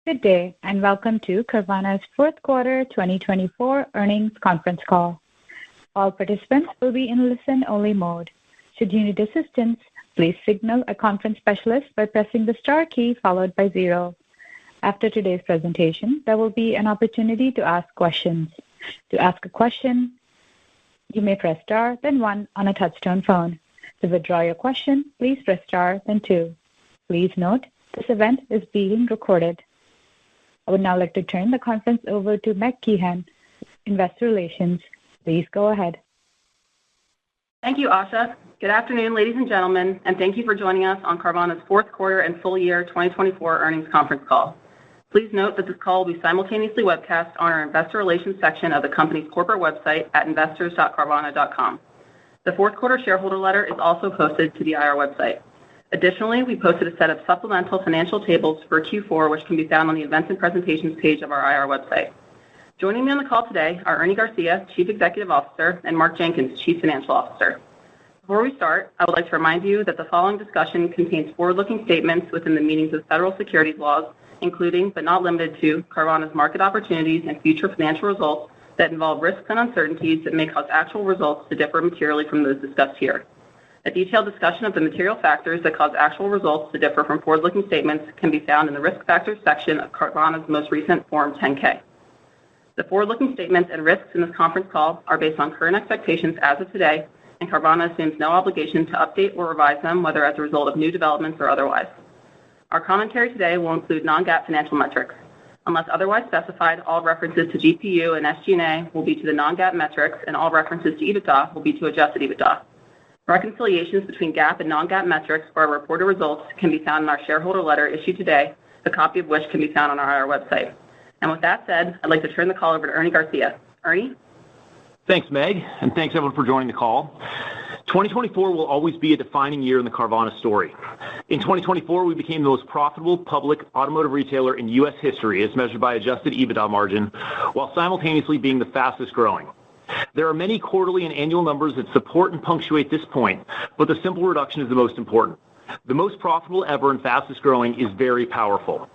Good day, and welcome to Carvana's fourth quarter 2024 earnings conference call. All participants will be in listen-only mode. Should you need assistance, please signal a conference specialist by pressing the star key followed by 0. After today's presentation, there will be an opportunity to ask questions. To ask a question, you may press star, then 1 on a touch-tone phone. To withdraw your question, please press star, then 2. Please note, this event is being recorded. I would now like to turn the conference over to Meg Kehan, Investor Relations. Please go ahead. Thank you, Asha. Good afternoon, ladies and gentlemen, and thank you for joining us on Carvana's fourth quarter and full year 2024 earnings conference call. Please note that this call will be simultaneously webcast on our Investor Relations section of the company's corporate website at investors.carvana.com. The fourth quarter shareholder letter is also posted to the IR website. Additionally, we posted a set of supplemental financial tables for Q4, which can be found on the Events and Presentations page of our IR website. Joining me on the call today are Ernie Garcia, Chief Executive Officer, and Mark Jenkins, Chief Financial Officer. Before we start, I would like to remind you that the following discussion contains forward-looking statements within the meanings of federal securities laws, including, but not limited to, Carvana's market opportunities and future financial results that involve risks and uncertainties that may cause actual results to differ materially from those discussed here. A detailed discussion of the material factors that cause actual results to differ from forward-looking statements can be found in the Risk Factors section of Carvana's most recent Form 10-K. The forward-looking statements and risks in this conference call are based on current expectations as of today, and Carvana assumes no obligation to update or revise them, whether as a result of new developments or otherwise. Our commentary today will include non-GAAP financial metrics. Unless otherwise specified, all references to GPU and SG&A will be to the non-GAAP metrics, and all references to EBITDA will be to adjusted EBITDA. Reconciliations between GAAP and non-GAAP metrics for our reported results can be found in our shareholder letter issued today, a copy of which can be found on our IR website. And with that said, I'd like to turn the call over to Ernie Garcia. Ernie? Thanks, Meg, and thanks everyone for joining the call. 2024 will always be a defining year in the Carvana story. In 2024, we became the most profitable public automotive retailer in U.S. history as measured by adjusted EBITDA margin, while simultaneously being the fastest growing. There are many quarterly and annual numbers that support and punctuate this point, but the simple reduction is the most important. The most profitable ever and fastest growing is very powerful.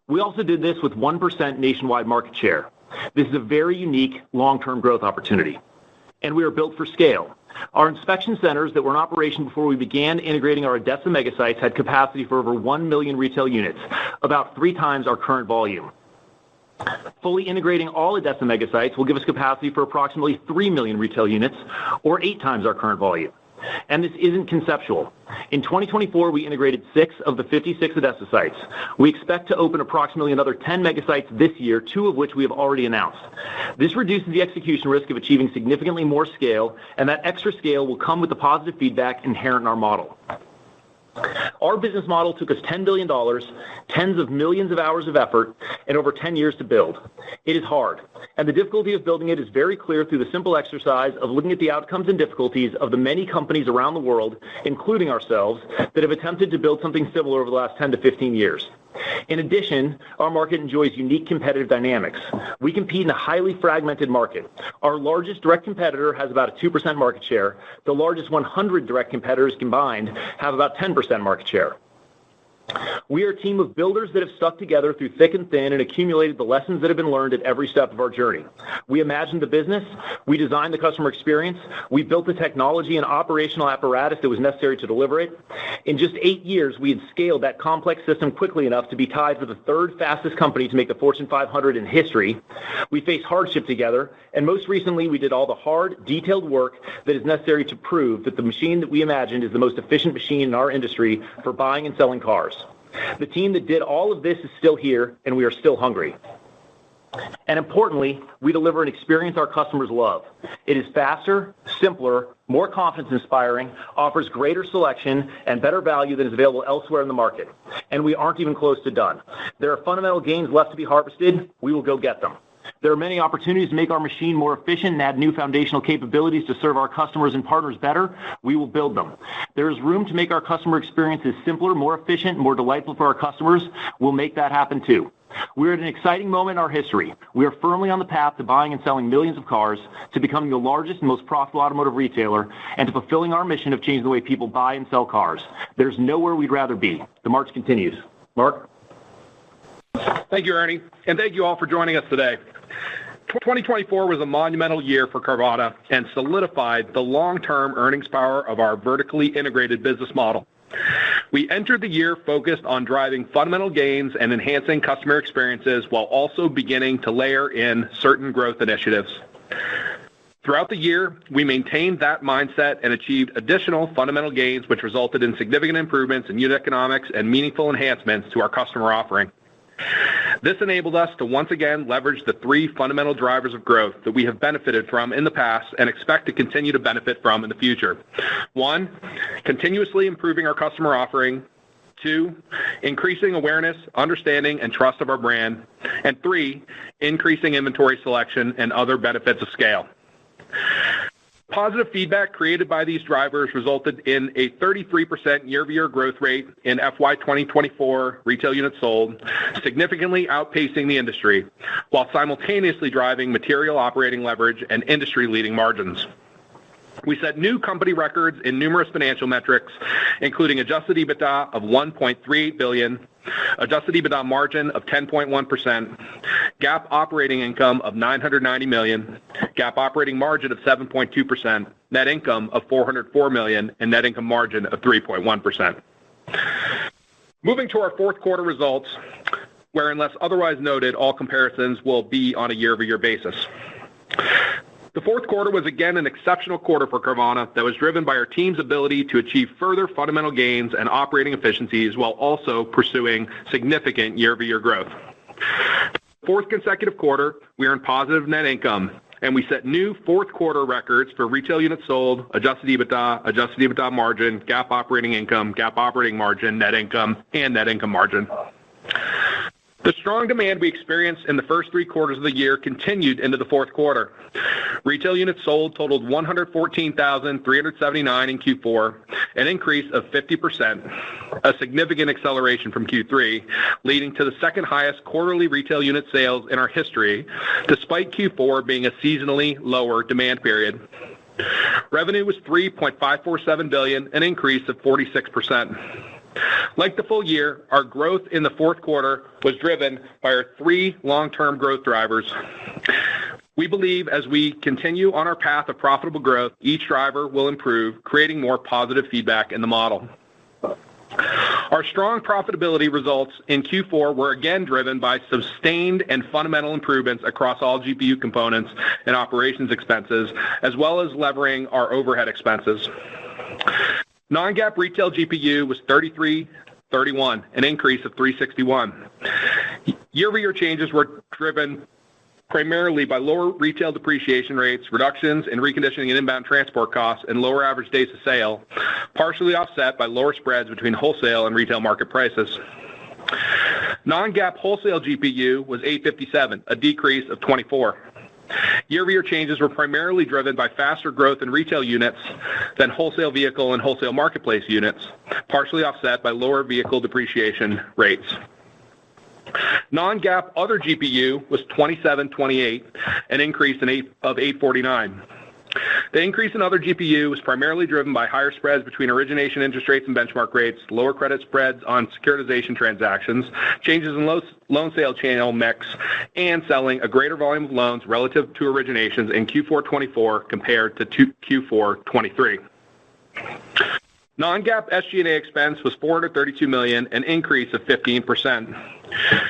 We also did this with 1% nationwide market share. This is a very unique long-term growth opportunity. And we are built for scale. Our inspection centers that were in operation before we began integrating our ADESA megasites had capacity for over 1 million retail units, about 3 times our current volume. Fully integrating all ADESA megasites will give us capacity for approximately 3 million retail units, or 8 times our current volume. And this isn't conceptual. In 2024, we integrated 6 of the 56 ADESA sites. We expect to open approximately another 10 megasites this year, 2 of which we have already announced. This reduces the execution risk of achieving significantly more scale, and that extra scale will come with the positive feedback inherent in our model. Our business model took us $10 billion, tens of millions of hours of effort, and over 10 years to build. It is hard, and the difficulty of building it is very clear through the simple exercise of looking at the outcomes and difficulties of the many companies around the world, including ourselves, that have attempted to build something similar over the last 10 to 15 years. In addition, our market enjoys unique competitive dynamics. We compete in a highly fragmented market. Our largest direct competitor has about a 2% market share. The largest 100 direct competitors combined have about 10% market share. We are a team of builders that have stuck together through thick and thin and accumulated the lessons that have been learned at every step of our journey. We imagined the business, we designed the customer experience, we built the technology and operational apparatus that was necessary to deliver it. In just 8 years, we had scaled that complex system quickly enough to be tied for the 3rd fastest company to make the Fortune 500 in history. We faced hardship together, and most recently, we did all the hard, detailed work that is necessary to prove that the machine that we imagined is the most efficient machine in our industry for buying and selling cars. The team that did all of this is still here, and we are still hungry. And importantly, we deliver an experience our customers love. It is faster, simpler, more confidence-inspiring, offers greater selection, and better value than is available elsewhere in the market. And we aren't even close to done. There are fundamental gains left to be harvested. We will go get them. There are many opportunities to make our machine more efficient and add new foundational capabilities to serve our customers and partners better. We will build them. There is room to make our customer experiences simpler, more efficient, more delightful for our customers. We'll make that happen too. We're at an exciting moment in our history. We are firmly on the path to buying and selling millions of cars, to becoming the largest and most profitable automotive retailer, and to fulfilling our mission of changing the way people buy and sell cars. There's nowhere we'd rather be. The march continues. Mark? Thank you, Ernie, and thank you all for joining us today. 2024 was a monumental year for Carvana and solidified the long-term earnings power of our vertically integrated business model. We entered the year focused on driving fundamental gains and enhancing customer experiences while also beginning to layer in certain growth initiatives. Throughout the year, we maintained that mindset and achieved additional fundamental gains, which resulted in significant improvements in unit economics and meaningful enhancements to our customer offering. This enabled us to once again leverage the three fundamental drivers of growth that we have benefited from in the past and expect to continue to benefit from in the future. 1, continuously improving our customer offering. 2, increasing awareness, understanding, and trust of our brand. And 3, increasing inventory selection and other benefits of scale. Positive feedback created by these drivers resulted in a 33% year-over-year growth rate in FY 2024 retail units sold, significantly outpacing the industry, while simultaneously driving material operating leverage and industry-leading margins. We set new company records in numerous financial metrics, including adjusted EBITDA of $1.38 billion, adjusted EBITDA margin of 10.1%, GAAP operating income of $990 million, GAAP operating margin of 7.2%, net income of $404 million, and net income margin of 3.1%. Moving to our fourth quarter results, where unless otherwise noted, all comparisons will be on a year-over-year basis. The fourth quarter was again an exceptional quarter for Carvana that was driven by our team's ability to achieve further fundamental gains and operating efficiencies while also pursuing significant year-over-year growth. Fourth consecutive quarter, we earned positive net income, and we set new fourth quarter records for retail units sold, adjusted EBITDA margin, GAAP operating income, GAAP operating margin, net income, and net income margin. The strong demand we experienced in the first 3 quarters of the year continued into the fourth quarter. Retail units sold totaled 114,379 in Q4, an increase of 50%, a significant acceleration from Q3, leading to the second highest quarterly retail unit sales in our history, despite Q4 being a seasonally lower demand period. Revenue was $3.547 billion, an increase of 46%. Like the full year, our growth in the fourth quarter was driven by our 3 long-term growth drivers. We believe as we continue on our path of profitable growth, each driver will improve, creating more positive feedback in the model. Our strong profitability results in Q4 were again driven by sustained and fundamental improvements across all GPU components and operations expenses, as well as levering our overhead expenses. Non-GAAP retail GPU was $33.31, an increase of $3.61. Year-over-year changes were driven primarily by lower retail depreciation rates, reductions in reconditioning and inbound transport costs, and lower average days to sale, partially offset by lower spreads between wholesale and retail market prices. Non-GAAP wholesale GPU was $8.57, a decrease of 24. Year-over-year changes were primarily driven by faster growth in retail units than wholesale vehicle and wholesale marketplace units, partially offset by lower vehicle depreciation rates. Non-GAAP other GPU was $27.28, an increase of $8.49. The increase in other GPU was primarily driven by higher spreads between origination interest rates and benchmark rates, lower credit spreads on securitization transactions, changes in loan sale channel mix, and selling a greater volume of loans relative to originations in Q4 24 compared to Q4 23. Non-GAAP SG&A expense was $432 million, an increase of 15%.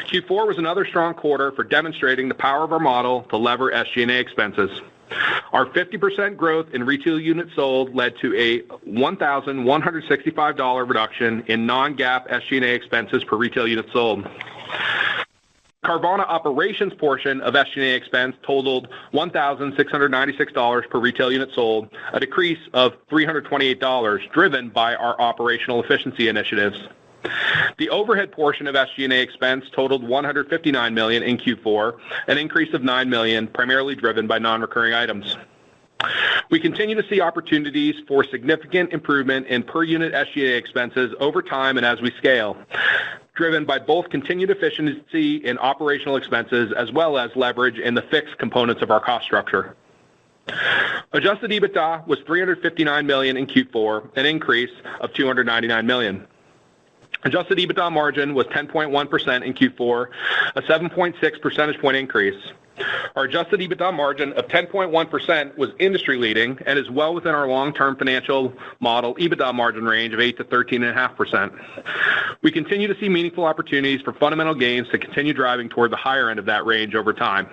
Q4 was another strong quarter for demonstrating the power of our model to lever SG&A expenses. Our 50% growth in retail units sold led to a $1,165 reduction in non-GAAP SG&A expenses per retail unit sold. Carvana operations portion of SG&A expense totaled $1,696 per retail unit sold, a decrease of $328 driven by our operational efficiency initiatives. The overhead portion of SG&A expense totaled $159 million in Q4, an increase of $9 million, primarily driven by non-recurring items. We continue to see opportunities for significant improvement in per-unit SG&A expenses over time and as we scale, driven by both continued efficiency in operational expenses as well as leverage in the fixed components of our cost structure. Adjusted EBITDA was $359 million in Q4, an increase of $299 million. Adjusted EBITDA margin was 10.1% in Q4, a 7.6 percentage point increase. Our adjusted EBITDA margin of 10.1% was industry-leading and is well within our long-term financial model EBITDA margin range of 8 to 13.5%. We continue to see meaningful opportunities for fundamental gains to continue driving toward the higher end of that range over time.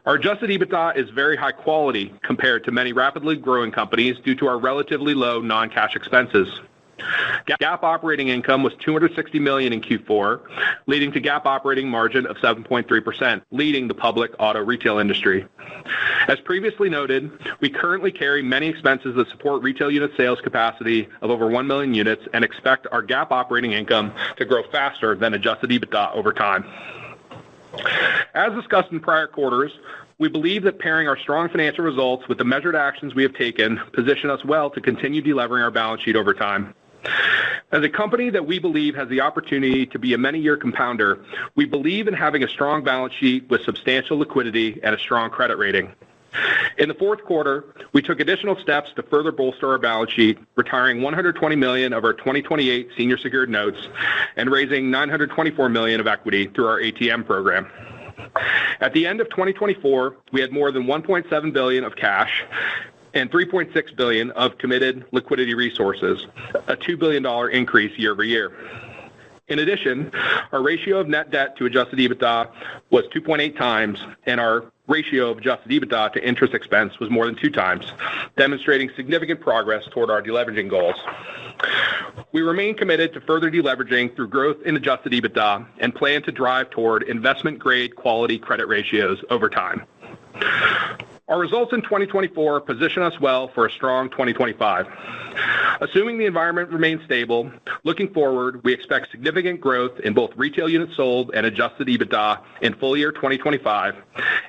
Our adjusted EBITDA is very high quality compared to many rapidly growing companies due to our relatively low non-cash expenses. GAAP operating income was $260 million in Q4, leading to GAAP operating margin of 7.3%, leading the public auto retail industry. As previously noted, we currently carry many expenses that support retail unit sales capacity of over 1 million units and expect our GAAP operating income to grow faster than adjusted EBITDA over time. As discussed in prior quarters, we believe that pairing our strong financial results with the measured actions we have taken position us well to continue delevering our balance sheet over time. As a company that we believe has the opportunity to be a many-year compounder, we believe in having a strong balance sheet with substantial liquidity and a strong credit rating. In the fourth quarter, we took additional steps to further bolster our balance sheet, retiring $120 million of our 2028 senior secured notes and raising $924 million of equity through our ATM program. At the end of 2024, we had more than $1.7 billion of cash and $3.6 billion of committed liquidity resources, a $2 billion increase year over year. In addition, our ratio of net debt to adjusted EBITDA was 2.8 times, and our ratio of adjusted EBITDA to interest expense was more than 2 times, demonstrating significant progress toward our deleveraging goals. We remain committed to further deleveraging through growth in adjusted EBITDA and plan to drive toward investment-grade quality credit ratios over time. Our results in 2024 position us well for a strong 2025. Assuming the environment remains stable, looking forward, we expect significant growth in both retail units sold and adjusted EBITDA in full year 2025,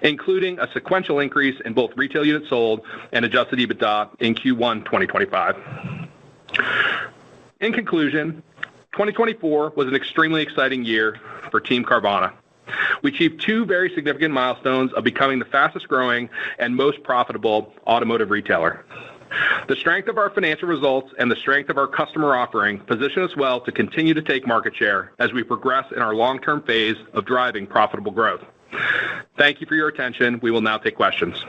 including a sequential increase in both retail units sold and adjusted EBITDA in Q1 2025. In conclusion, 2024 was an extremely exciting year for Team Carvana. We achieved 2 very significant milestones of becoming the fastest growing and most profitable automotive retailer. The strength of our financial results and the strength of our customer offering position us well to continue to take market share as we progress in our long-term phase of driving profitable growth. Thank you for your attention. We will now take questions.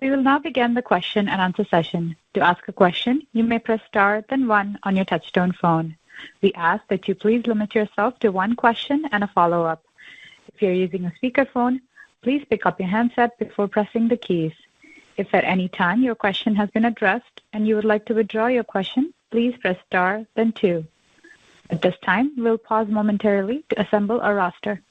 We will now begin the question and answer session. To ask a question, you may press star, then 1 on your touch-tone phone. We ask that you please limit yourself to 1 question and a follow-up. If you're using a speakerphone, please pick up your handset before pressing the keys. If at any time your question has been addressed and you would like to withdraw your question, please press star, then 2. At this time, we'll pause momentarily to assemble our roster.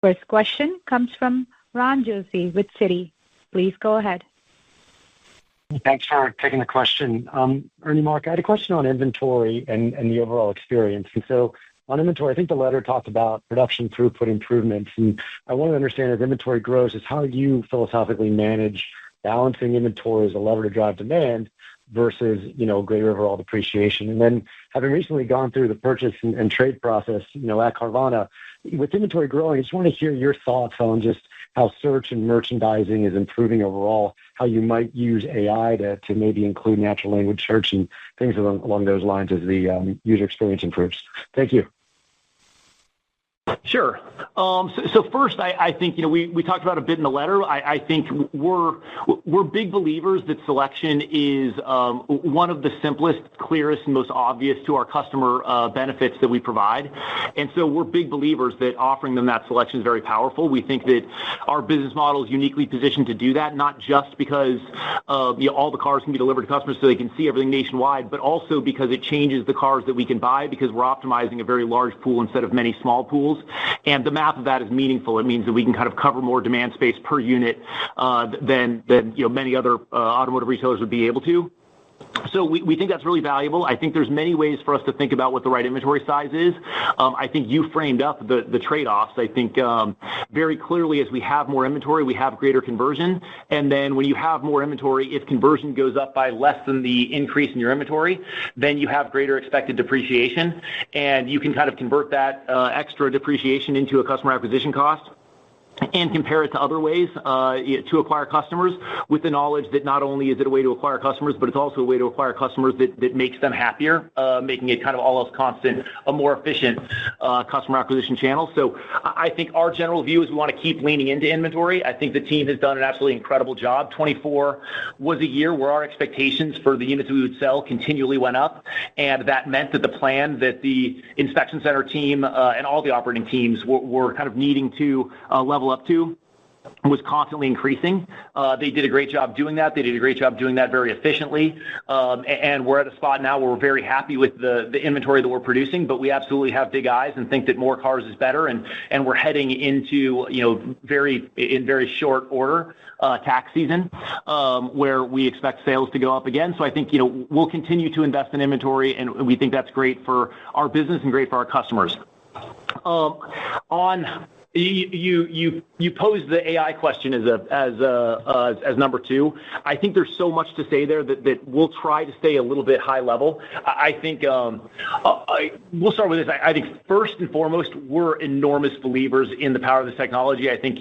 First question comes from Ron Josey with Citi. Please go ahead. Thanks for taking the question. Ernie, Mark, I had a question on inventory and the overall experience. And so on inventory, I think the letter talked about production throughput improvements. And I want to understand as inventory grows, is how you philosophically manage balancing inventory as a lever to drive demand versus, greater overall depreciation. And then having recently gone through the purchase and trade process, at Carvana, with inventory growing, I just want to hear your thoughts on just how search and merchandising is improving overall, how you might use AI to maybe include natural language search and things along those lines as the user experience improves. Thank you. Sure. So first, I think we talked about a bit in the letter. I think we're big believers that selection is one of the simplest, clearest, and most obvious to our customer benefits that we provide. And so we're big believers that offering them that selection is very powerful. We think that our business model is uniquely positioned to do that, not just because all the cars can be delivered to customers so they can see everything nationwide, but also because it changes the cars that we can buy because we're optimizing a very large pool instead of many small pools. And the math of that is meaningful. It means that we can kind of cover more demand space per unit than many other automotive retailers would be able to. So we think that's really valuable. I think there's many ways for us to think about what the right inventory size is. I think you framed up the trade-offs. I think very clearly as we have more inventory, we have greater conversion. And then when you have more inventory, if conversion goes up by less than the increase in your inventory, then you have greater expected depreciation. And you can kind of convert that extra depreciation into a customer acquisition cost. and compare it to other ways to acquire customers, with the knowledge that not only is it a way to acquire customers, but it's also a way to acquire customers that makes them happier, making it kind of all else constant, a more efficient customer acquisition channel. So I think our general view is we want to keep leaning into inventory. I think the team has done an absolutely incredible job. 24 was a year where our expectations for the units we would sell continually went up, and that meant that the plan that the inspection center team and all the operating teams were kind of needing to level up to was constantly increasing. They did a great job doing that. They did a great job doing that very efficiently. And we're at a spot now where we're very happy with the inventory that we're producing, but we absolutely have big eyes and think that more cars is better. And we're heading into, very short order, tax season, where we expect sales to go up again. So I think, we'll continue to invest in inventory, and we think that's great for our business and great for our customers. You posed the AI question as number two. I think there's so much to say there that we'll try to stay a little bit high level. I think we'll start with this. I think first and foremost, we're enormous believers in the power of this technology. I think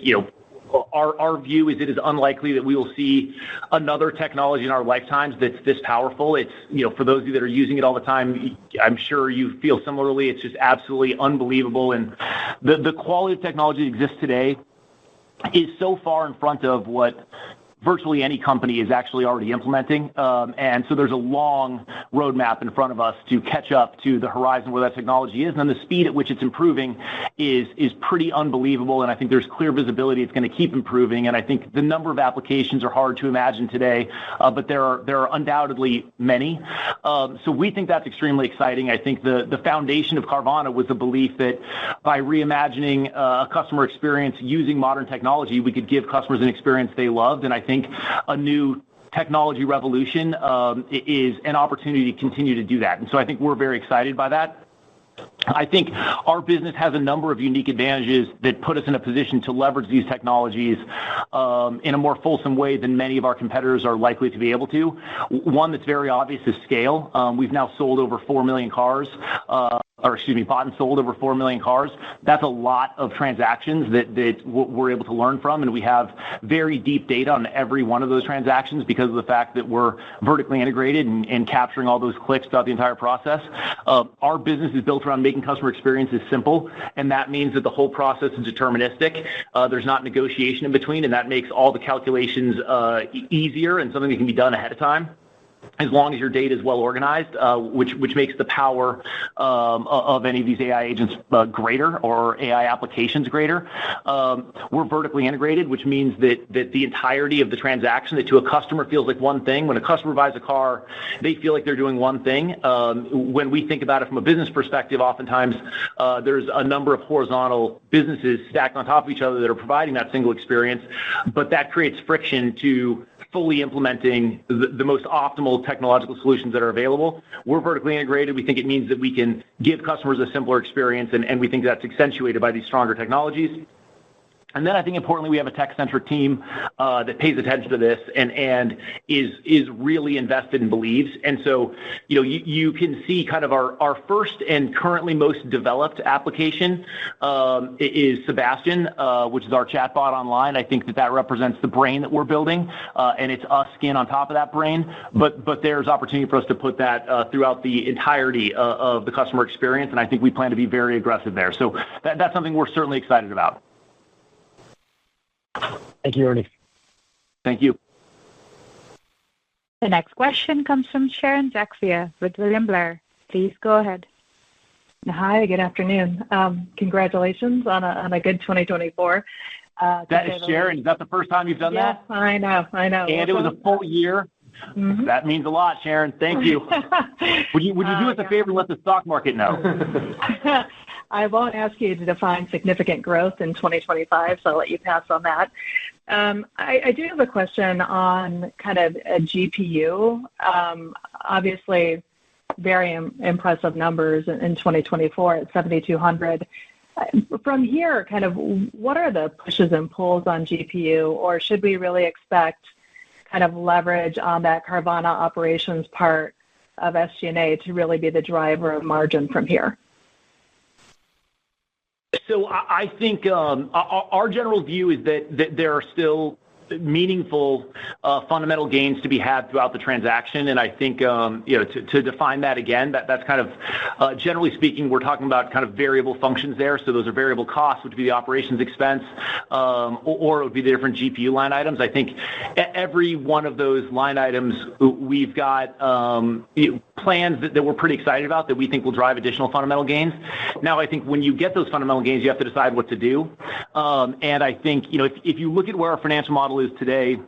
our view is it is unlikely that we will see another technology in our lifetimes that's this powerful. It's, for those of you that are using it all the time, I'm sure you feel similarly. It's just absolutely unbelievable. And the quality of technology that exists today is so far in front of what virtually any company is actually already implementing. And so there's a long roadmap in front of us to catch up to the horizon where that technology is. And then the speed at which it's improving is pretty unbelievable. And I think there's clear visibility it's going to keep improving. And I think the number of applications are hard to imagine today, but there are undoubtedly many. So we think that's extremely exciting. I think the foundation of Carvana was the belief that by reimagining a customer experience using modern technology, we could give customers an experience they loved. And I think a new technology revolution is an opportunity to continue to do that. And so I think we're very excited by that. I think our business has a number of unique advantages that put us in a position to leverage these technologies in a more fulsome way than many of our competitors are likely to be able to. One that's very obvious is scale. We've now sold over 4 million cars. Bought and sold over 4 million cars. That's a lot of transactions that we're able to learn from, and we have very deep data on every one of those transactions because of the fact that we're vertically integrated and capturing all those clicks throughout the entire process. Our business is built around making customer experiences simple, and that means that the whole process is deterministic. There's not negotiation in between, and that makes all the calculations easier and something that can be done ahead of time, as long as your data is well organized, which makes the power of any of these AI agents greater, or AI applications greater. We're vertically integrated, which means that the entirety of the transaction, that to a customer feels like one thing. When a customer buys a car, they feel like they're doing one thing. When we think about it from a business perspective, oftentimes there's a number of horizontal businesses stacked on top of each other that are providing that single experience, but that creates friction to fully implementing the most optimal technological solutions that are available. We're vertically integrated. We think it means that we can give customers a simpler experience, and we think that's accentuated by these stronger technologies. And then I think importantly, we have a tech-centric team that pays attention to this and is really invested and believes. And so, you can see kind of our first and currently most developed application is Sebastian, which is our chatbot online. I think that represents the brain that we're building, and it's us skin on top of that brain. But there's opportunity for us to put that throughout the entirety of the customer experience, and I think we plan to be very aggressive there. So that's something we're certainly excited about. Thank you, Ernie. Thank you. The next question comes from Sharon Zackfia with William Blair. Please go ahead. Hi, good afternoon. Congratulations on a good 2024. That is Sharon. Is that the first time you've done that? Yes, I know. And it was a full year. Mm-hmm. That means a lot, Sharon. Thank you. Would you do us a favor and let the stock market know? I won't ask you to define significant growth in 2025, so I'll let you pass on that. I do have a question on kind of a GPU. Obviously, very impressive numbers in 2024 at 7,200. From here, kind of what are the pushes and pulls on GPU, or should we really expect kind of leverage on that Carvana operations part of SG&A to really be the driver of margin from here? So I think our general view is that there are still meaningful fundamental gains to be had throughout the transaction. And I think, to define that again, that's kind of, generally speaking, we're talking about kind of variable functions there. So those are variable costs, which would be the operations expense, or it would be the different GPU line items. I think every one of those line items, we've got plans that we're pretty excited about that we think will drive additional fundamental gains. Now, I think when you get those fundamental gains, you have to decide what to do. And I think, if you look at where our financial model is today,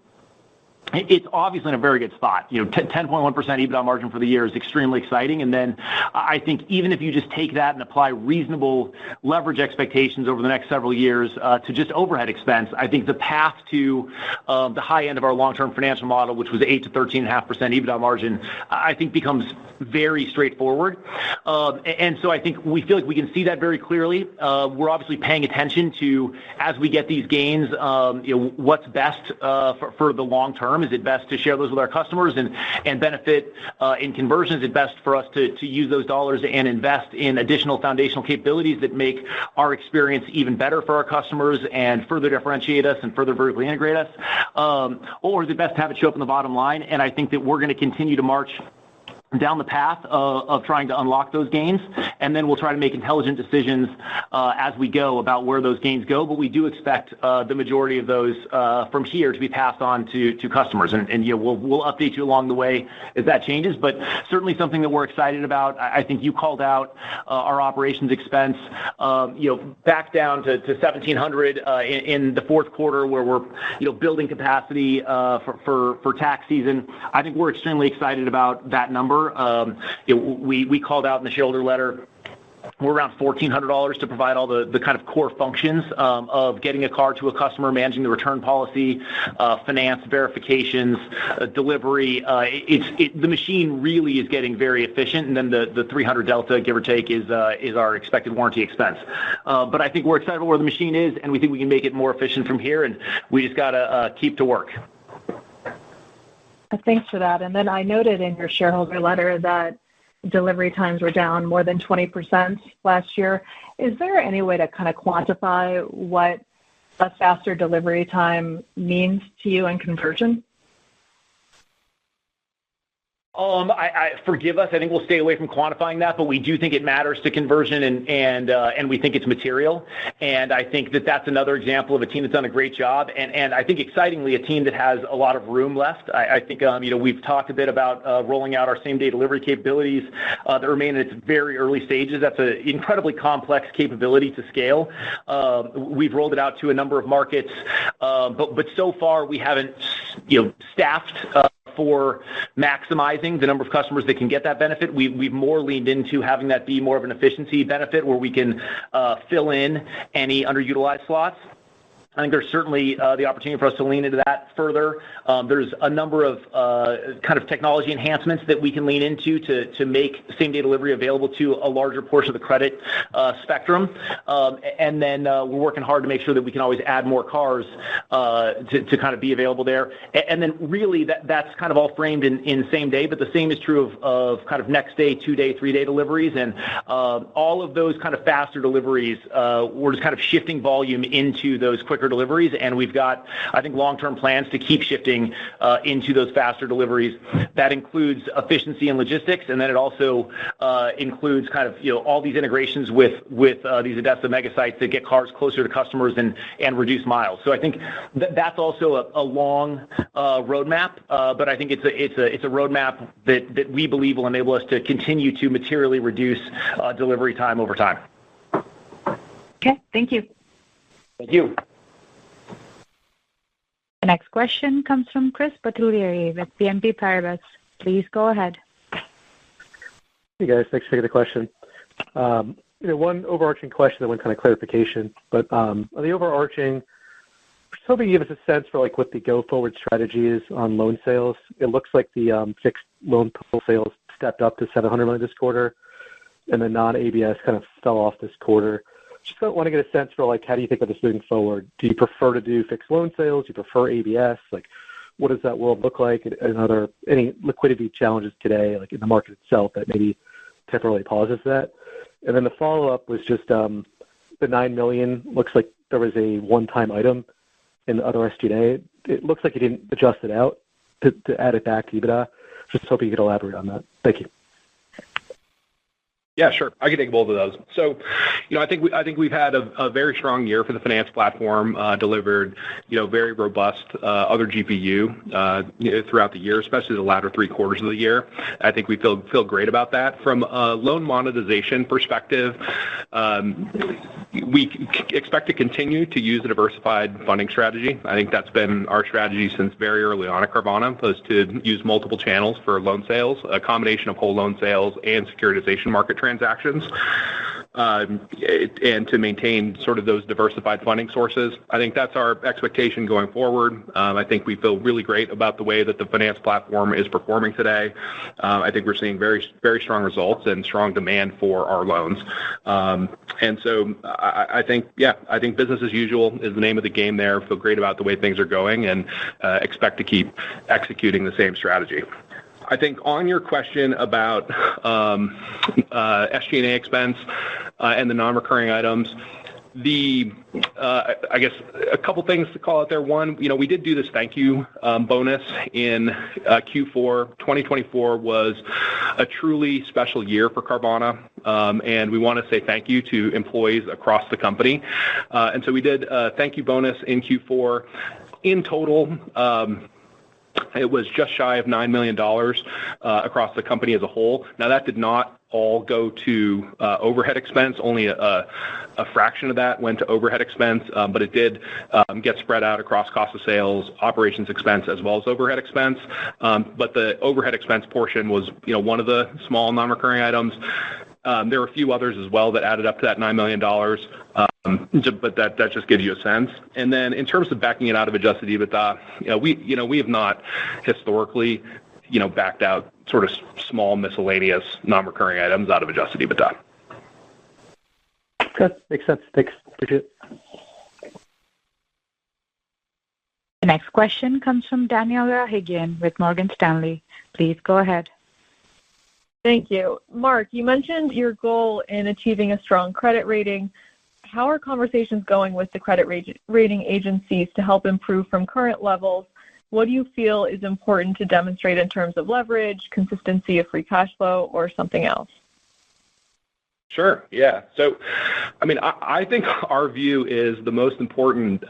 it's obviously in a very good spot. 10.1% EBITDA margin for the year is extremely exciting. And then I think even if you just take that and apply reasonable leverage expectations over the next several years to just overhead expense, I think the path to the high end of our long-term financial model, which was 8 to 13.5% EBITDA margin, I think becomes very straightforward. And so I think we feel like we can see that very clearly. We're obviously paying attention to, as we get these gains, what's best for the long term. Is it best to share those with our customers and benefit in conversion? Is it best for us to use those dollars and invest in additional foundational capabilities that make our experience even better for our customers and further differentiate us and further vertically integrate us? Or is it best to have it show up in the bottom line? And I think that we're going to continue to march down the path of trying to unlock those gains, and then we'll try to make intelligent decisions as we go about where those gains go. But we do expect the majority of those from here to be passed on to customers, and we'll update you along the way as that changes. But certainly something that we're excited about. I think you called out our operations expense, back down to 1,700 in the fourth quarter, where we're building capacity for tax season. I think we're extremely excited about that number. We called out in the shareholder letter, we're around $1,400 to provide all the kind of core functions of getting a car to a customer, managing the return policy, finance verifications, delivery. The machine really is getting very efficient, and then the 300 delta, give or take, is our expected warranty expense. But I think we're excited about where the machine is, and we think we can make it more efficient from here, and we just got to keep to work. Thanks for that. And then I noted in your shareholder letter that delivery times were down more than 20% last year. Is there any way to kind of quantify what a faster delivery time means to you in conversion? Forgive us. I think we'll stay away from quantifying that, but we do think it matters to conversion, and we think it's material. And I think that's another example of a team that's done a great job, and I think excitingly a team that has a lot of room left. I think we've talked a bit about rolling out our same-day delivery capabilities that remain in its very early stages. That's an incredibly complex capability to scale. We've rolled it out to a number of markets, but so far we haven't staffed for maximizing the number of customers that can get that benefit. We've more leaned into having that be more of an efficiency benefit where we can fill in any underutilized slots. I think there's certainly the opportunity for us to lean into that further. There's a number of kind of technology enhancements that we can lean into to make same-day delivery available to a larger portion of the credit spectrum. And then we're working hard to make sure that we can always add more cars to kind of be available there. And then really that's kind of all framed in same day, but the same is true of kind of next day, 2-day, 3-day deliveries. And all of those kind of faster deliveries, we're just kind of shifting volume into those quicker deliveries, and we've got, I think, long-term plans to keep shifting into those faster deliveries. That includes efficiency and logistics, and then it also includes kind of all these integrations with these ADESA mega sites that get cars closer to customers and reduce miles. So I think that's also a long roadmap, but I think it's a roadmap that we believe will enable us to continue to materially reduce delivery time over time. Okay, thank you. Thank you. The next question comes from Chris Bottiglieri with BNP Paribas. Please go ahead. Hey guys, thanks for taking the question. One overarching question and one kind of clarification. But on the overarching, just hoping you give us a sense for like what the go-forward strategy is on loan sales. It looks like the fixed loan pool sales stepped up to $700 million this quarter, and the non-ABS kind of fell off this quarter. Just want to get a sense for like how do you think of this moving forward? Do you prefer to do fixed loan sales? Do you prefer ABS? Like, what does that world look like? And are there any liquidity challenges today, like in the market itself, that maybe temporarily pauses that? And then the follow-up was just the the $9 million looks like there was a one-time item in the other SG&A. It looks like you didn't adjust it out to add it back to EBITDA. Just hoping you could elaborate on that. Thank you. Yeah, sure. I can take both of those. So, I think we've had a very strong year for the finance platform, delivered, very robust other GPU throughout the year, especially the latter 3 quarters of the year. I think we feel great about that. From a loan monetization perspective, we expect to continue to use a diversified funding strategy. I think that's been our strategy since very early on at Carvana, was to use multiple channels for loan sales, a combination of whole loan sales and securitization market transactions, and to maintain sort of those diversified funding sources. I think that's our expectation going forward. I think we feel really great about the way that the finance platform is performing today. I think we're seeing very, very strong results and strong demand for our loans. And so I think business as usual is the name of the game there. Feel great about the way things are going and expect to keep executing the same strategy. I think on your question about SG&A expense and the non-recurring items, I guess a couple things to call out there. One, we did do this thank you bonus in Q4. 2024 was a truly special year for Carvana, and we want to say thank you to employees across the company. And so we did a thank you bonus in Q4. In total, it was just shy of $9 million across the company as a whole. Now, that did not all go to overhead expense. Only a fraction of that went to overhead expense, but it did get spread out across cost of sales, operations expense, as well as overhead expense. But the overhead expense portion was, one of the small non-recurring items. There were a few others as well that added up to that $9 million, but that just gives you a sense. And then in terms of backing it out of adjusted EBITDA, we have not historically, backed out sort of small miscellaneous non-recurring items out of adjusted EBITDA. Good. Makes sense. Thanks. Appreciate it. The next question comes from Daniela Higgian with Morgan Stanley. Please go ahead. Thank you. Mark, you mentioned your goal in achieving a strong credit rating. How are conversations going with the credit rating agencies to help improve from current levels? What do you feel is important to demonstrate in terms of leverage, consistency of free cash flow, or something else? Sure. Yeah. So, I think our view is the most important,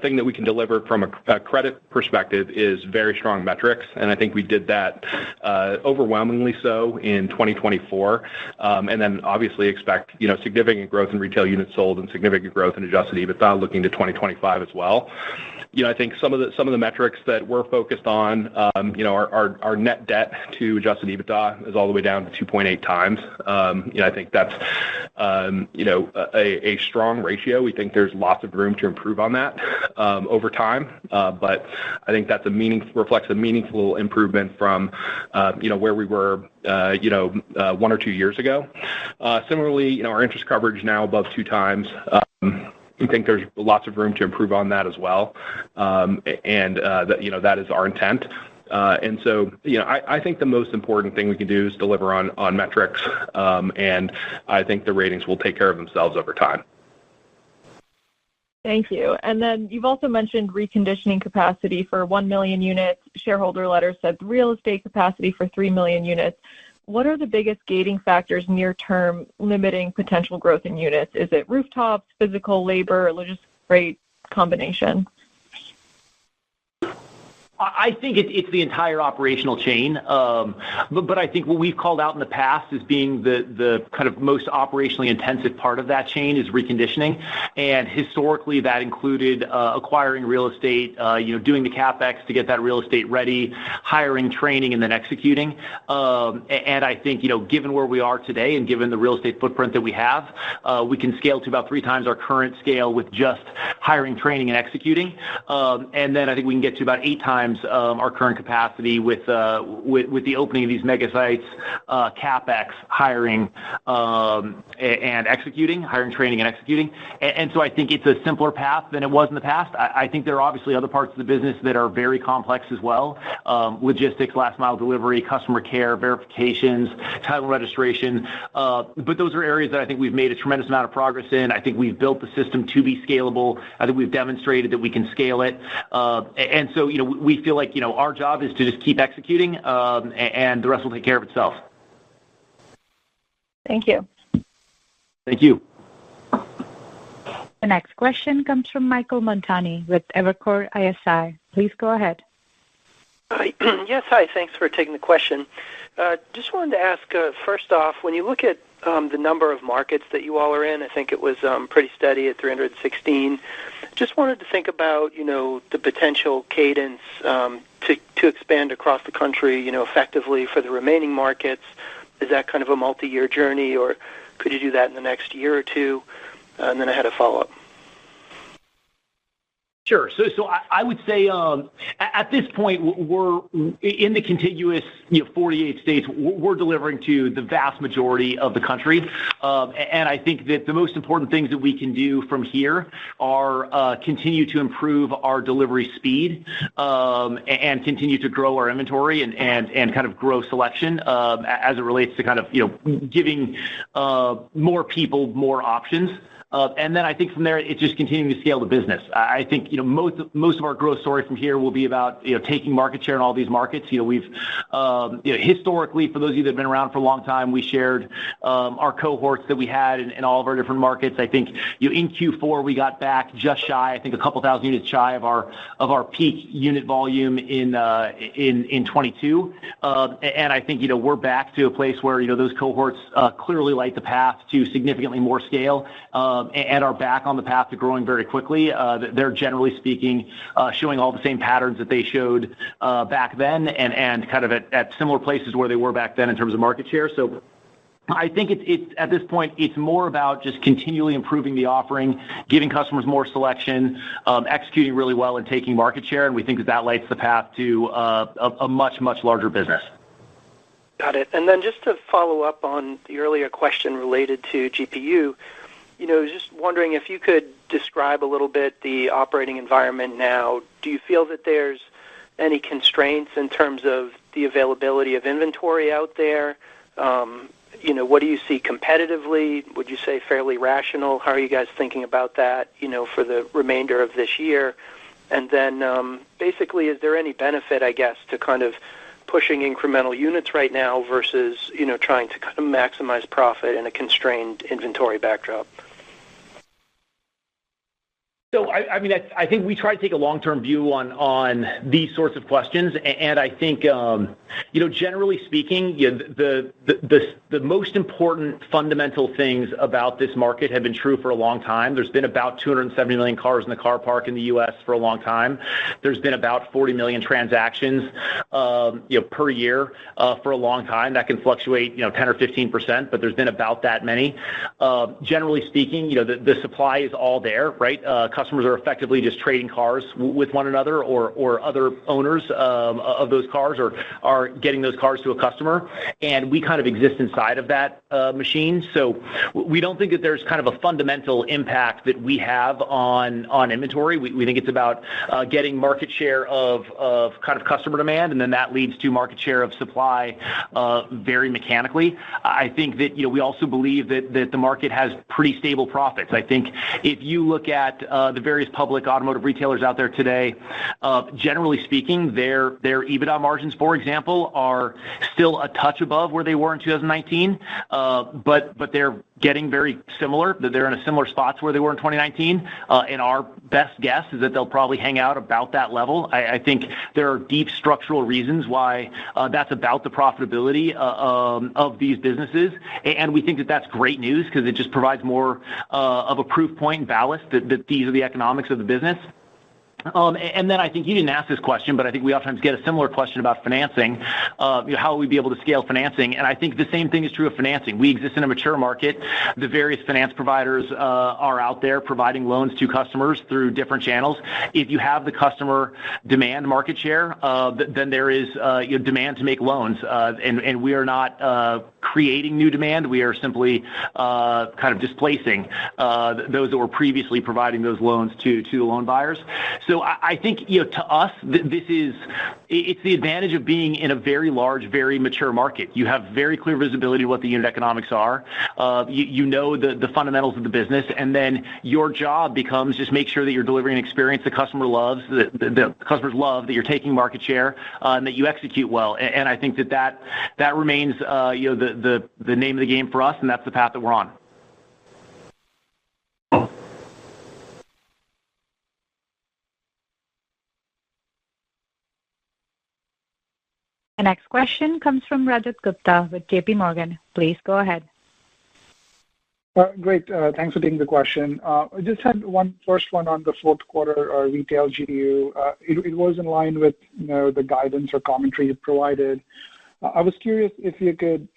thing that we can deliver from a credit perspective is very strong metrics, and I think we did that overwhelmingly so in 2024, and then obviously expect significant growth in retail units sold and significant growth in adjusted EBITDA looking to 2025 as well. I think some of the metrics that we're focused on, our net debt to adjusted EBITDA is all the way down to 2.8 times. I think that's, a strong ratio. We think there's lots of room to improve on that over time, but I think that's reflects a meaningful improvement from, where we were, 1 or 2 years ago. Similarly, our interest coverage now above 2 times. We think there's lots of room to improve on that as well, and that is our intent. And so, I think the most important thing we can do is deliver on metrics, and I think the ratings will take care of themselves over time. Thank you. And then you've also mentioned reconditioning capacity for 1 million units. Shareholder letter said real estate capacity for 3 million units. What are the biggest gating factors near term limiting potential growth in units? Is it rooftops, physical labor, logistics, freight, combination? I think it's the entire operational chain, but I think what we've called out in the past as being the kind of most operationally intensive part of that chain is reconditioning, and historically that included acquiring real estate, doing the capex to get that real estate ready, hiring, training, and then executing. And I think given where we are today and given the real estate footprint that we have, we can scale to about 3 times our current scale with just hiring, training, and executing, and then I think we can get to about 8 times times our current capacity with the opening of these mega sites, CapEx, hiring, and executing, hiring, training, and executing. And so I think it's a simpler path than it was in the past. I think there are obviously other parts of the business that are very complex as well. Logistics, last mile delivery, customer care, verifications, title registration. But those are areas that I think we've made a tremendous amount of progress in. I think we've built the system to be scalable. I think we've demonstrated that we can scale it. And so, we feel like, our job is to just keep executing, and the rest will take care of itself. Thank you. Thank you. The next question comes from Michael Montani with Evercore ISI. Please go ahead. Yes, hi. Thanks for taking the question. Just wanted to ask, first off, when you look at the number of markets that you all are in, I think it was pretty steady at 316. Just wanted to think about, the potential cadence to expand across the country, effectively for the remaining markets. Is that kind of a multi-year journey, or could you do that in the next year or two? And then I had a follow-up. Sure. So I would say at this point, we're in the contiguous 48 states. We're delivering to the vast majority of the country. And I think that the most important things that we can do from here are continue to improve our delivery speed and continue to grow our inventory and kind of grow selection as it relates to kind of, giving more people more options. And then I think from there, it's just continuing to scale the business. I think, most of our growth story from here will be about, taking market share in all these markets. We've, historically, for those of you that have been around for a long time, we shared our cohorts that we had in all of our different markets. I think, in Q4, we got back just shy, I think a couple thousand units shy of our peak unit volume in 22. And I think, we're back to a place where, those cohorts clearly light the path to significantly more scale. And are back on the path to growing very quickly. They're generally speaking showing all the same patterns that they showed back then and kind of at similar places where they were back then in terms of market share. So I think it's at this point, it's more about just continually improving the offering, giving customers more selection, executing really well and taking market share. And we think that lights the path to a much, much larger business. Got it. And then just to follow up on the earlier question related to GPU, I was just wondering if you could describe a little bit the operating environment now. Do you feel that there's any constraints in terms of the availability of inventory out there? What do you see competitively? Would you say fairly rational? How are you guys thinking about that, for the remainder of this year? And then basically, is there any benefit, I guess, to kind of pushing incremental units right now versus, trying to kind of maximize profit in a constrained inventory backdrop? So, I think we try to take a long-term view on these sorts of questions, and I think, generally speaking, the most important fundamental things about this market have been true for a long time. There's been about 270 million cars in the car park in the U.S. for a long time. There's been about 40 million transactions, per year for a long time. That can fluctuate, 10 or 15%, but there's been about that many. Generally speaking, the supply is all there, right? Customers are effectively just trading cars with one another or other owners of those cars or are getting those cars to a customer. And we kind of exist inside of that machine. So we don't think that there's kind of a fundamental impact that we have on inventory. We think it's about getting market share of kind of customer demand, and then that leads to market share of supply very mechanically. I think that, we also believe that the market has pretty stable profits. I think if you look at the various public automotive retailers out there today, generally speaking, their EBITDA margins, for example, are still a touch above where they were in 2019, but they're getting very similar. They're in a similar spot to where they were in 2019. And our best guess is that they'll probably hang out about that level. I think there are deep structural reasons why that's about the profitability of these businesses. And we think that that's great news because it just provides more of a proof point and ballast that these are the economics of the business. And then I think you didn't ask this question, but I think we oftentimes get a similar question about financing. How will we be able to scale financing? And I think the same thing is true of financing. We exist in a mature market. The various finance providers are out there providing loans to customers through different channels. If you have the customer demand market share, then there is demand to make loans. And we are not creating new demand. We are simply kind of displacing those that were previously providing those loans to the loan buyers. So I think, to us, it's the advantage of being in a very large, very mature market. You have very clear visibility of what the unit economics are. You know the fundamentals of the business, and then your job becomes just make sure that you're delivering an experience the customer loves, that the customers love, that you're taking market share, and that you execute well. And I think that remains the name of the game for us, and that's the path that we're on. The next question comes from Rajat Gupta with JP Morgan. Please go ahead. Great. Thanks for taking the question. I just had first one on the fourth quarter retail GPU. It was in line with the guidance or commentary you provided. I was curious if you could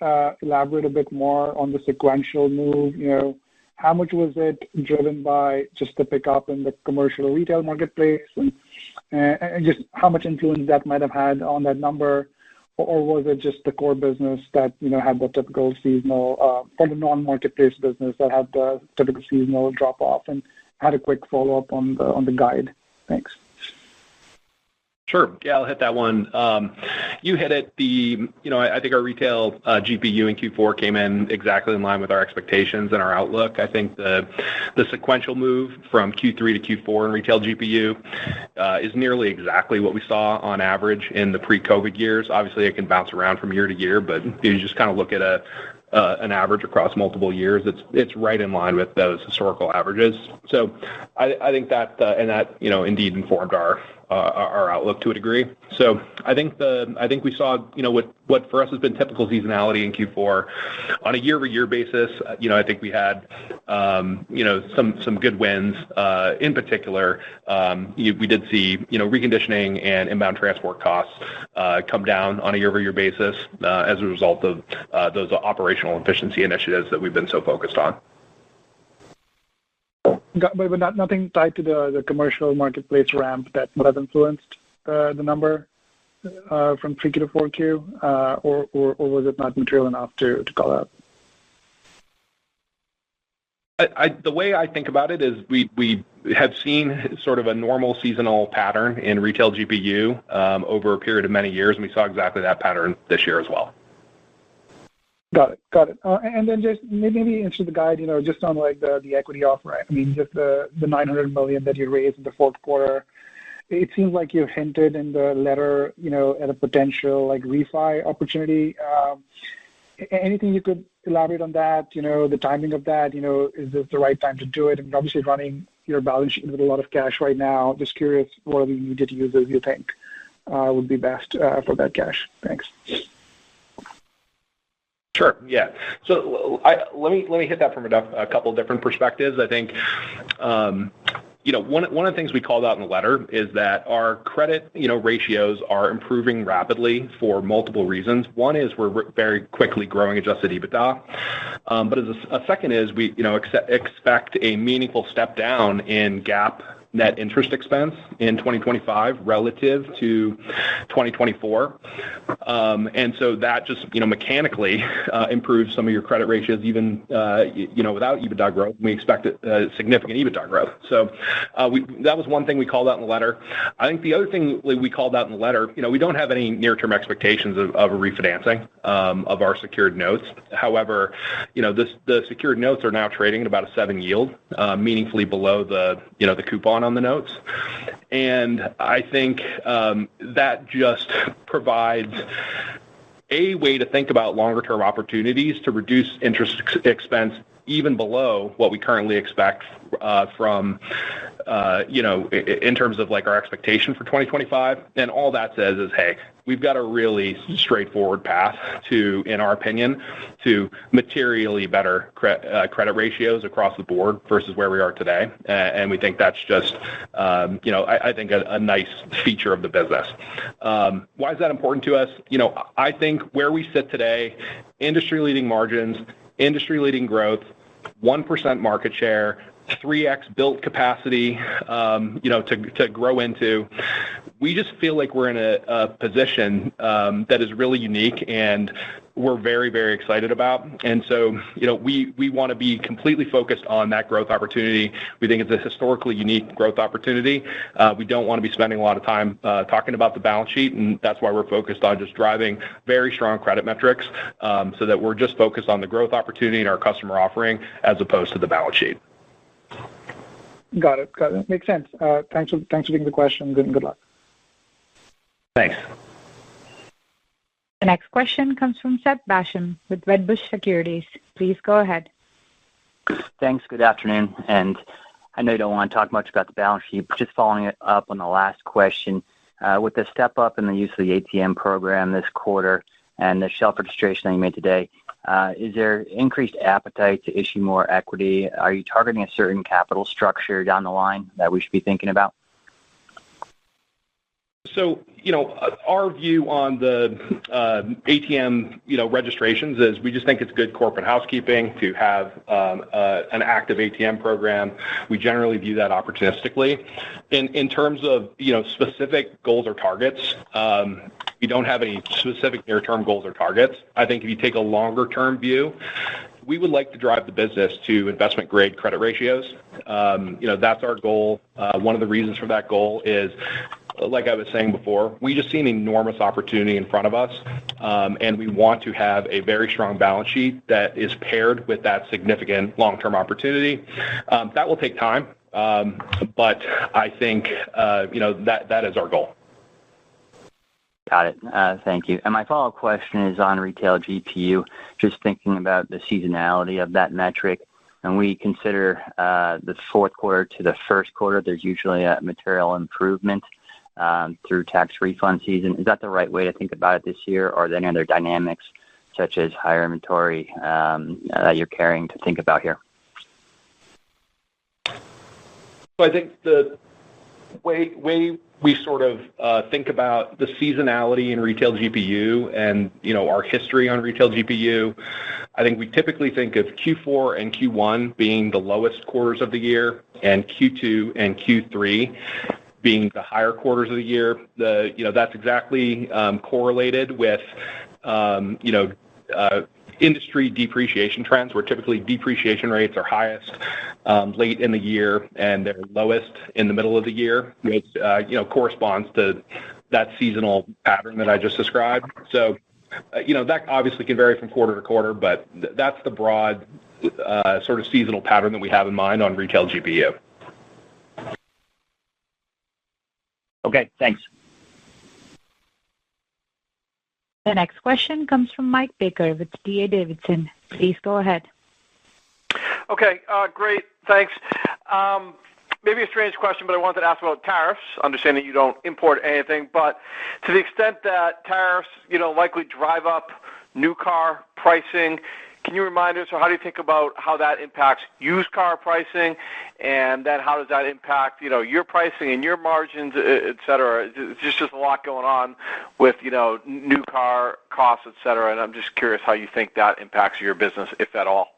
elaborate a bit more on the sequential move. How much was it driven by just the pickup in the commercial retail marketplace, and just how much influence that might have had on that number? Or was it just the core business that had the typical seasonal, or the non-marketplace business that had the typical seasonal drop off? And had a quick follow up on the guide. Thanks. Sure. Yeah, I'll hit that one. You hit it. I think our retail GPU in Q4 came in exactly in line with our expectations and our outlook. I think the sequential move from Q3 to Q4 in retail GPU is nearly exactly what we saw on average in the pre-COVID years. Obviously, it can bounce around from year to year, but if you just kind of look at an average across multiple years, it's right in line with those historical averages. So I think that indeed informed our outlook to a degree. So I think we saw what for us has been typical seasonality in Q4 on a year-over-year basis. I think we had some good wins. In particular, we did see reconditioning and inbound transport costs come down on a year-over-year basis as a result of those operational efficiency initiatives that we've been so focused on. But nothing tied to the commercial marketplace ramp that would have influenced the number from 3Q to 4Q, or was it not material enough to call out? The way I think about it is we have seen sort of a normal seasonal pattern in retail GPU over a period of many years, and we saw exactly that pattern this year as well. Got it. And then just maybe into the guide, just on like the equity offer. I mean, just the $900 million that you raised in the fourth quarter. It seems like you hinted in the letter, at a potential like refi opportunity. Anything you could elaborate on that? The timing of that. Is this the right time to do it? And obviously, running your balance sheet with a lot of cash right now. Just curious, what are the immediate uses you think would be best for that cash? Thanks. Sure. Yeah. So let me hit that from a couple of different perspectives. I think one of the things we called out in the letter is that our credit ratios are improving rapidly for multiple reasons. One is we're very quickly growing adjusted EBITDA, but as a second is we expect a meaningful step down in GAAP net interest expense in 2025 relative to 2024. And so that just, mechanically improves some of your credit ratios even, without EBITDA growth. We expect significant EBITDA growth. So that was one thing we called out in the letter. I think the other thing we called out in the letter, we don't have any near-term expectations of a refinancing of our secured notes. However, the secured notes are now trading at about a 7 yield, meaningfully below the coupon on the notes. And I think that just provides a way to think about longer term opportunities to reduce interest expense even below what we currently expect from in terms of like our expectation for 2025. And all that says is, hey, we've got a really straightforward path to, in our opinion, to materially better credit ratios across the board versus where we are today. And we think that's just, I think a nice feature of the business. Why is that important to us? I think where we sit today, industry-leading margins, industry-leading growth, 1% market share, 3x built capacity, to grow into. We just feel like we're in a position that is really unique, and we're very, very excited about. And so, we want to be completely focused on that growth opportunity. We think it's a historically unique growth opportunity. We don't want to be spending a lot of time talking about the balance sheet, and that's why we're focused on just driving very strong credit metrics, so that we're just focused on the growth opportunity and our customer offering as opposed to the balance sheet. Got it. Makes sense. Thanks for taking the question. Good luck. Thanks. The next question comes from Seth Basham with Wedbush Securities. Please go ahead. Thanks. Good afternoon. And I know you don't want to talk much about the balance sheet, but just following it up on the last question, with the step up in the use of the ATM program this quarter and the shelf registration that you made today, is there increased appetite to issue more equity? Are you targeting a certain capital structure down the line that we should be thinking about? So, our view on the ATM, registrations is we just think it's good corporate housekeeping to have an active ATM program. We generally view that opportunistically. In terms of, specific goals or targets, we don't have any specific near-term goals or targets. I think if you take a longer-term view, we would like to drive the business to investment-grade credit ratios. That's our goal. One of the reasons for that goal is, like I was saying before, we just see an enormous opportunity in front of us, and we want to have a very strong balance sheet that is paired with that significant long-term opportunity. That will take time, but I think that is our goal. Got it. Thank you. And my follow-up question is on retail GPU, just thinking about the seasonality of that metric. And we consider the fourth quarter to the first quarter, there's usually a material improvement through tax refund season. Is that the right way to think about it this year, or are there any other dynamics such as higher inventory that you're carrying to think about here? So I think the way we sort of think about the seasonality in retail GPU and, our history on retail GPU, I think we typically think of Q4 and Q1 being the lowest quarters of the year, and Q2 and Q3 being the higher quarters of the year. That's exactly correlated with, industry depreciation trends, where typically depreciation rates are highest late in the year and they're lowest in the middle of the year, which corresponds to that seasonal pattern that I just described. So, that obviously can vary from quarter to quarter, but that's the broad sort of seasonal pattern that we have in mind on retail GPU. Okay, thanks. The next question comes from Mike Baker with D.A. Davidson. Please go ahead. Okay, great. Thanks. Maybe a strange question, but I wanted to ask about tariffs, understanding you don't import anything, but to the extent that tariffs, likely drive up new car pricing, can you remind us, or how do you think about how that impacts used car pricing, and then how does that impact, your pricing and your margins, et cetera? It's just a lot going on with, new car costs, et cetera, and I'm just curious how you think that impacts your business, if at all.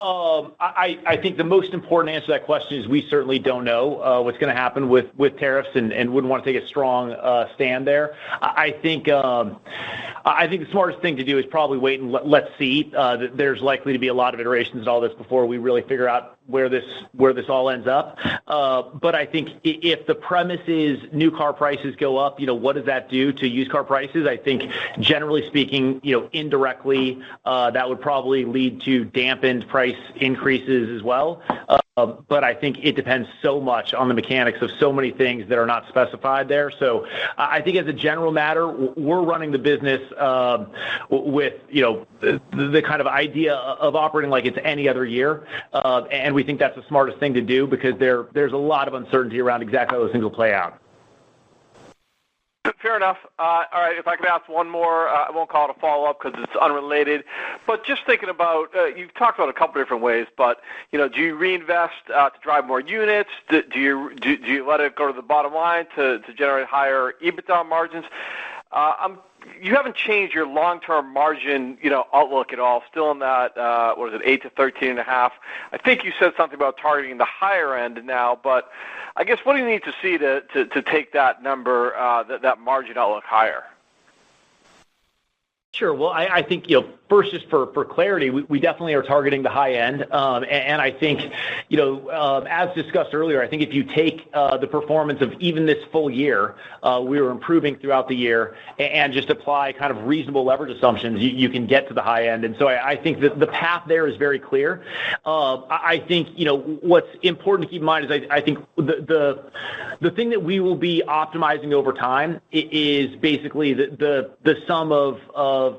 I think the most important answer to that question is we certainly don't know what's going to happen with tariffs, and wouldn't want to take a strong stand there. I think the smartest thing to do is probably wait and let's see. There's likely to be a lot of iterations and all this before we really figure out where this all ends up. But I think if the premise is new car prices go up, what does that do to used car prices? I think generally speaking, indirectly, that would probably lead to dampened price increases as well. but I think it depends so much on the mechanics of so many things that are not specified there. So I think as a general matter, we're running the business with the kind of idea of operating like it's any other year, and we think that's the smartest thing to do because there's a lot of uncertainty around exactly how those things will play out. Fair enough. All right, if I could ask one more, I won't call it a follow-up because it's unrelated, but just thinking about, you've talked about a couple different ways, but, do you reinvest to drive more units? Do you let it go to the bottom line to generate higher EBITDA margins? You haven't changed your long-term margin, outlook at all. Still in that, 8 to 13.5. I think you said something about targeting the higher end now, but I guess what do you need to see to take that number, that margin outlook higher? Sure. Well, I think, first, just for clarity, we definitely are targeting the high end. And I think, as discussed earlier, I think if you take the performance of even this full year, we were improving throughout the year and just apply kind of reasonable leverage assumptions, you can get to the high end. And so I think that the path there is very clear. I think, what's important to keep in mind is I think the thing that we will be optimizing over time is basically the sum of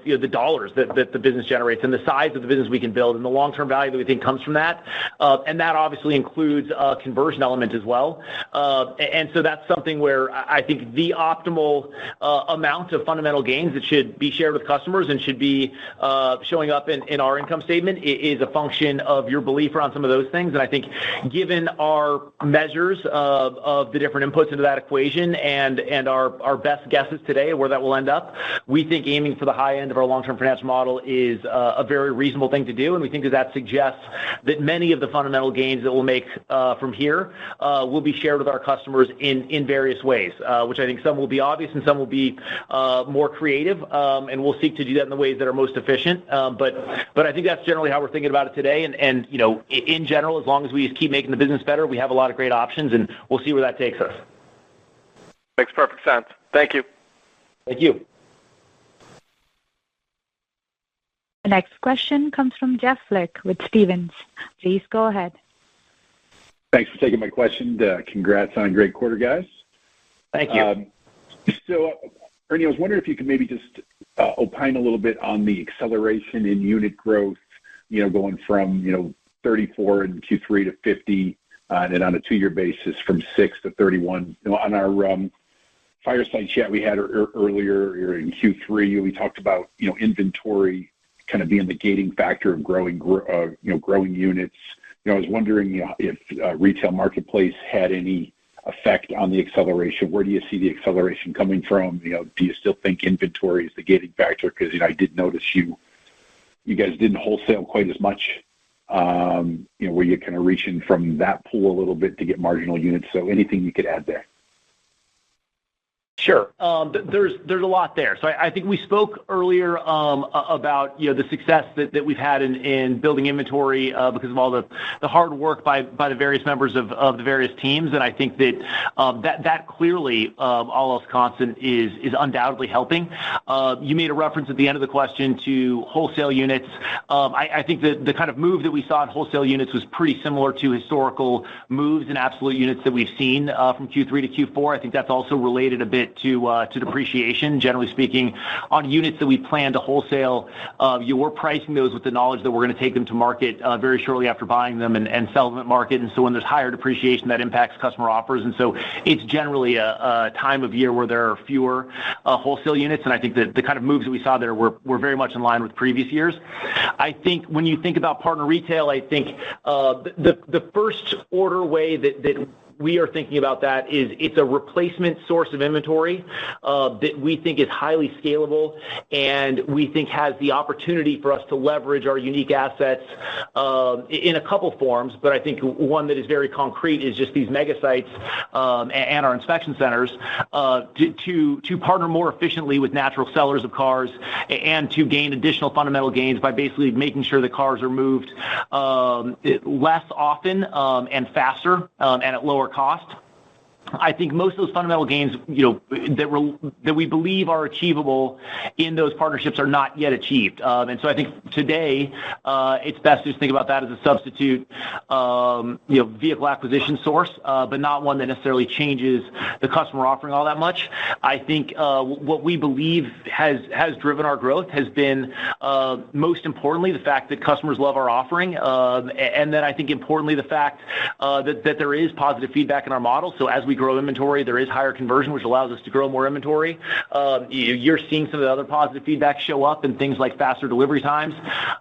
the dollars that the business generates and the size of the business we can build and the long-term value that we think comes from that. And that obviously includes a conversion element as well. And so that's something where I think the optimal amount of fundamental gains that should be shared with customers and should be showing up in our income statement is a function of your belief around some of those things. And I think given our measures of the different inputs into that equation and our best guesses today of where that will end up, we think aiming for the high end of our long-term financial model is a very reasonable thing to do, and we think that suggests that many of the fundamental gains that we'll make from here will be shared with our customers in various ways, which I think some will be obvious and some will be more creative, and we'll seek to do that in the ways that are most efficient. But I think that's generally how we're thinking about it today, and in general, as long as we just keep making the business better, we have a lot of great options, and we'll see where that takes us. Makes perfect sense. Thank you. Thank you. The next question comes from Jeff Flick with Stephens. Please go ahead. Thanks for taking my question. Congrats on a great quarter, guys. Thank you. So, Ernie, I was wondering if you could maybe just opine a little bit on the acceleration in unit growth, going from, 34 in Q3 to 50, and then on a 2-year basis from 6 to 31. On our fireside chat we had earlier in Q3, we talked about, inventory kind of being the gating factor of growing units. I was wondering, if retail marketplace had any effect on the acceleration. Where do you see the acceleration coming from? Do you still think inventory is the gating factor? Because I did notice you guys didn't wholesale quite as much. Were you kind of reaching from that pool a little bit to get marginal units? So anything you could add there? Sure. There's a lot there. So I think we spoke earlier about the success that we've had in building inventory because of all the hard work by the various members of the various teams, and I think that clearly, all else constant, is undoubtedly helping. You made a reference at the end of the question to wholesale units. I think that the kind of move that we saw in wholesale units was pretty similar to historical moves in absolute units that we've seen from Q3 to Q4. I think that's also related a bit to depreciation. Generally speaking, on units that we plan to wholesale, we're pricing those with the knowledge that we're going to take them to market very shortly after buying them and sell them at market. And so when there's higher depreciation, that impacts customer offers. And so it's generally a time of year where there are fewer wholesale units. And I think that the kind of moves that we saw there were very much in line with previous years. I think when you think about partner retail, I think the first order way that we are thinking about that is it's a replacement source of inventory that we think is highly scalable and we think has the opportunity for us to leverage our unique assets in a couple forms. But I think one that is very concrete is just these mega sites and our inspection centers to partner more efficiently with natural sellers of cars and to gain additional fundamental gains by basically making sure the cars are moved less often and faster and at lower cost. I think most of those fundamental gains, that we believe are achievable in those partnerships are not yet achieved. And so I think today it's best to just think about that as a substitute, vehicle acquisition source, but not one that necessarily changes the customer offering all that much. I think what we believe has driven our growth has been most importantly the fact that customers love our offering, and then I think importantly the fact that there is positive feedback in our model. So as we grow inventory, there is higher conversion, which allows us to grow more inventory. You're seeing some of the other positive feedback show up in things like faster delivery times.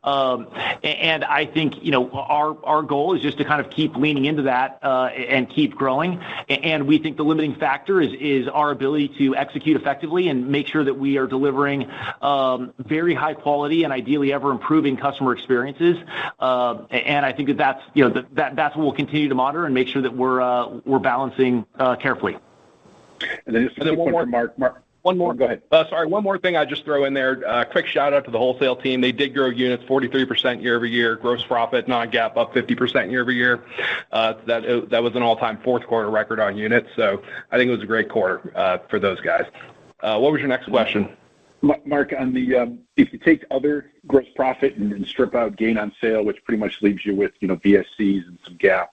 And I think, our goal is just to kind of keep leaning into that and keep growing. And we think the limiting factor is our ability to execute effectively and make sure that we are delivering very high quality and ideally ever improving customer experiences. And I think that's what we'll continue to monitor and make sure that we're balancing carefully. And then just a quick one for Mark. One more. Go ahead. One more thing I'd just throw in there. Quick shout out to the wholesale team. They did grow units 43% year over year. Gross profit, non-GAAP, up 50% year over year. That was an all-time fourth quarter record on units. So I think it was a great quarter for those guys. What was your next question? Mark, on the if you take other gross profit and strip out gain on sale, which pretty much leaves you with VSCs and some GAAP,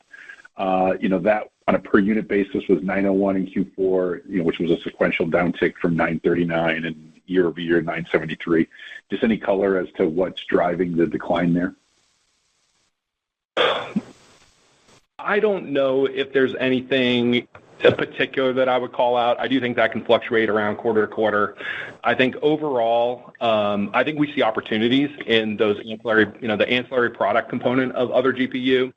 that on a per unit basis was 901 in Q4, which was a sequential downtick from 939 and year over year 973. Just any color as to what's driving the decline there? I don't know if there's anything in particular that I would call out. I do think that can fluctuate around quarter to quarter. I think overall, I think we see opportunities in those ancillary, the ancillary product component of other GPU.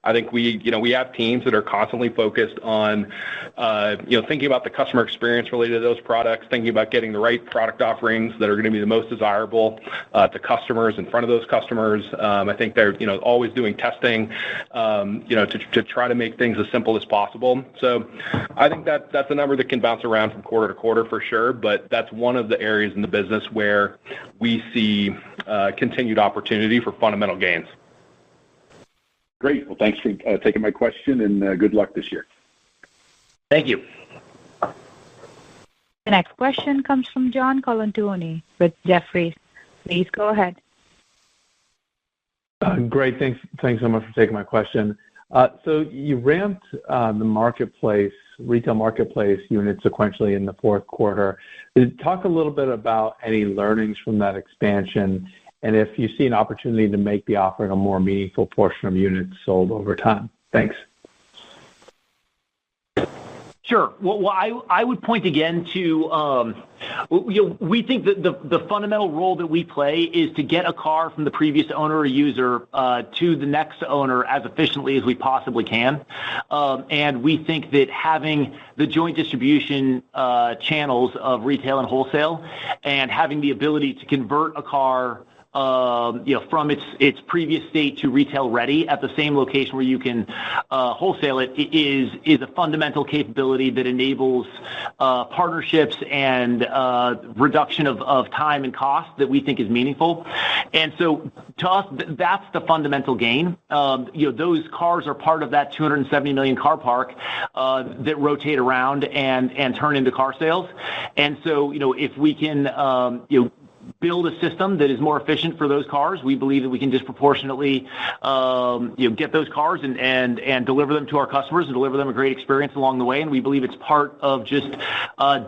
I think we have teams that are constantly focused on, thinking about the customer experience related to those products, thinking about getting the right product offerings that are going to be the most desirable to customers in front of those customers. I think they're, always doing testing, to try to make things as simple as possible. So I think that's a number that can bounce around from quarter to quarter for sure, but that's one of the areas in the business where we see continued opportunity for fundamental gains. Great. Well, thanks for taking my question, and good luck this year. Thank you. The next question comes from John Colantuoni with Jefferies. Please go ahead. Great. Thanks so much for taking my question. So you ramped the retail marketplace units sequentially in the fourth quarter. Talk a little bit about any learnings from that expansion and if you see an opportunity to make the offering a more meaningful portion of units sold over time. Thanks. Sure. Well, I would point again to, we think that the fundamental role that we play is to get a car from the previous owner or user to the next owner as efficiently as we possibly can. And we think that having the joint distribution channels of retail and wholesale and having the ability to convert a car from its previous state to retail ready at the same location where you can wholesale it is a fundamental capability that enables partnerships and reduction of time and cost that we think is meaningful. And so to us, that's the fundamental gain. Those cars are part of that 270 million car park that rotate around and turn into car sales. And so, if we can, build a system that is more efficient for those cars, we believe that we can disproportionately, get those cars and deliver them to our customers and deliver them a great experience along the way. And we believe it's part of just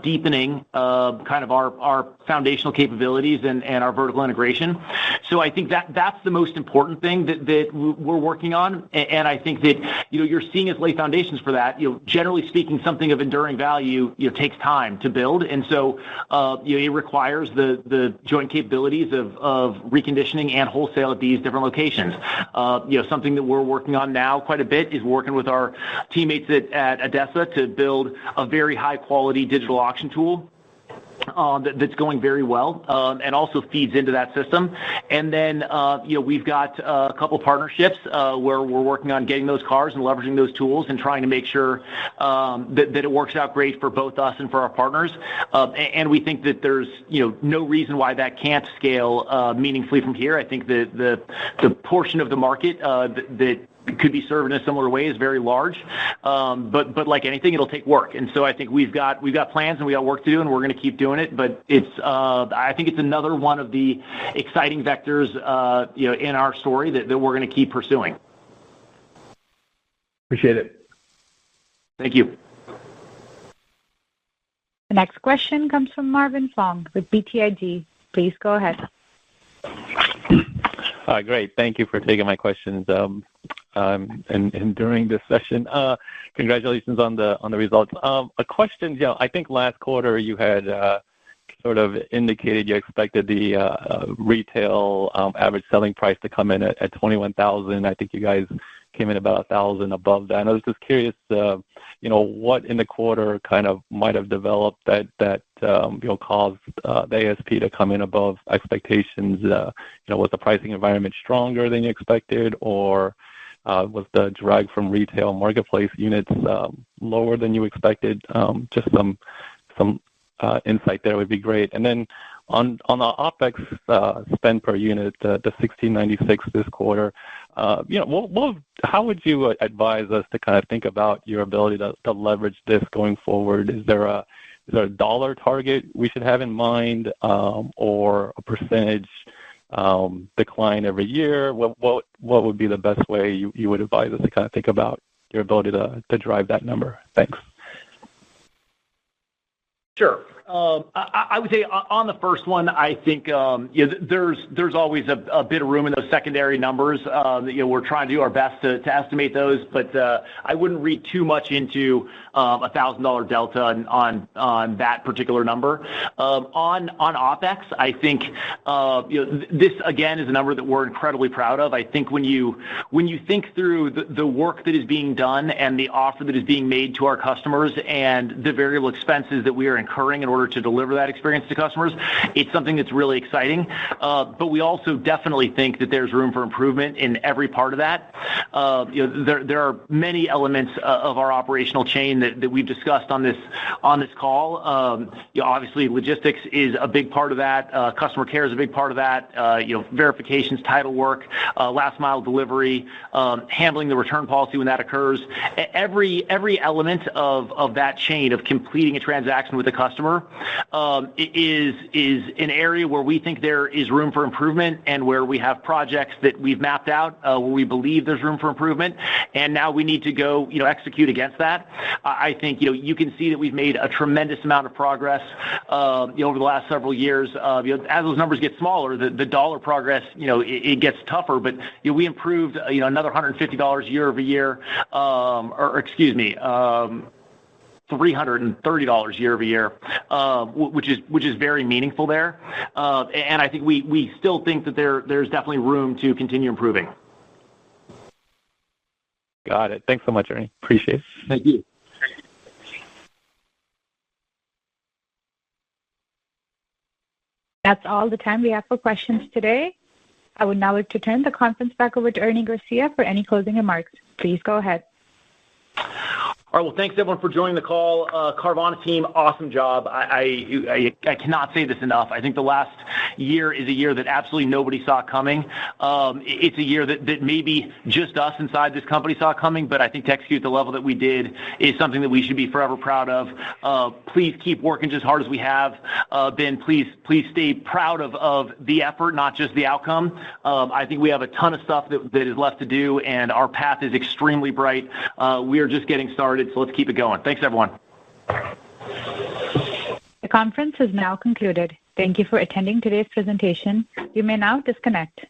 deepening kind of our foundational capabilities and our vertical integration. So I think that's the most important thing that we're working on. And I think that, you're seeing us lay foundations for that. Generally speaking, something of enduring value, takes time to build. And so, it requires the joint capabilities of reconditioning and wholesale at these different locations. Something that we're working on now quite a bit is working with our teammates at ADESA to build a very high quality digital auction tool that's going very well and also feeds into that system. And then, we've got a couple partnerships where we're working on getting those cars and leveraging those tools and trying to make sure that it works out great for both us and for our partners. And we think that there's, no reason why that can't scale meaningfully from here. I think the portion of the market that could be served in a similar way is very large. But like anything, it'll take work. And so I think we've got plans and we got work to do, and we're going to keep doing it. But I think it's another one of the exciting vectors, in our story that we're going to keep pursuing. Appreciate it. Thank you. The next question comes from Marvin Fong with BTIG. Please go ahead. Great. Thank you for taking my questions. And during this session, congratulations on the results. A question, I think last quarter you had sort of indicated you expected the retail average selling price to come in at 21,000. I think you guys came in about 1,000 above that. And I was just curious, what in the quarter kind of might have developed that caused the ASP to come in above expectations. Was the pricing environment stronger than you expected, or was the drag from retail marketplace units lower than you expected? Just some insight there would be great. And then on the OpEx spend per unit, the $16.96 this quarter, how would you advise us to kind of think about your ability to leverage this going forward? Is there a dollar target we should have in mind, or a percentage decline every year? What would be the best way you would advise us to kind of think about your ability to drive that number? Thanks. Sure. I would say on the first one, I think there's always a bit of room in those secondary numbers. We're trying to do our best to estimate those, but I wouldn't read too much into $1,000 delta on that particular number. On OpEx, I think this again is a number that we're incredibly proud of. I think when you think through the work that is being done and the offer that is being made to our customers and the variable expenses that we are incurring in order to deliver that experience to customers, it's something that's really exciting. But we also definitely think that there's room for improvement in every part of that. There are many elements of our operational chain that we've discussed on this call. Obviously, logistics is a big part of that. Customer care is a big part of that. Verifications, title work, last mile delivery, handling the return policy when that occurs. Every element of that chain of completing a transaction with a customer is an area where we think there is room for improvement and where we have projects that we've mapped out where we believe there's room for improvement, and now we need to go execute against that. I think you can see that we've made a tremendous amount of progress over the last several years. As those numbers get smaller, the dollar progress it gets tougher, but we improved another $150 year over year, or excuse me, $330 year over year, which is very meaningful there. And I think we still think that there's definitely room to continue improving. Got it. Thanks so much, Ernie. Appreciate it. Thank you. That's all the time we have for questions today. I would now like to turn the conference back over to Ernie Garcia for any closing remarks. Please go ahead. All right. Well, thanks everyone for joining the call. Carvana team, awesome job. I cannot say this enough. I think the last year is a year that absolutely nobody saw coming. It's a year that maybe just us inside this company saw coming, but I think to execute the level that we did is something that we should be forever proud of. Please keep working just as hard as we have been. Please stay proud of the effort, not just the outcome. I think we have a ton of stuff that is left to do, and our path is extremely bright. We are just getting started. So let's keep it going. Thanks, everyone. The conference is now concluded. Thank you for attending today's presentation. You may now disconnect.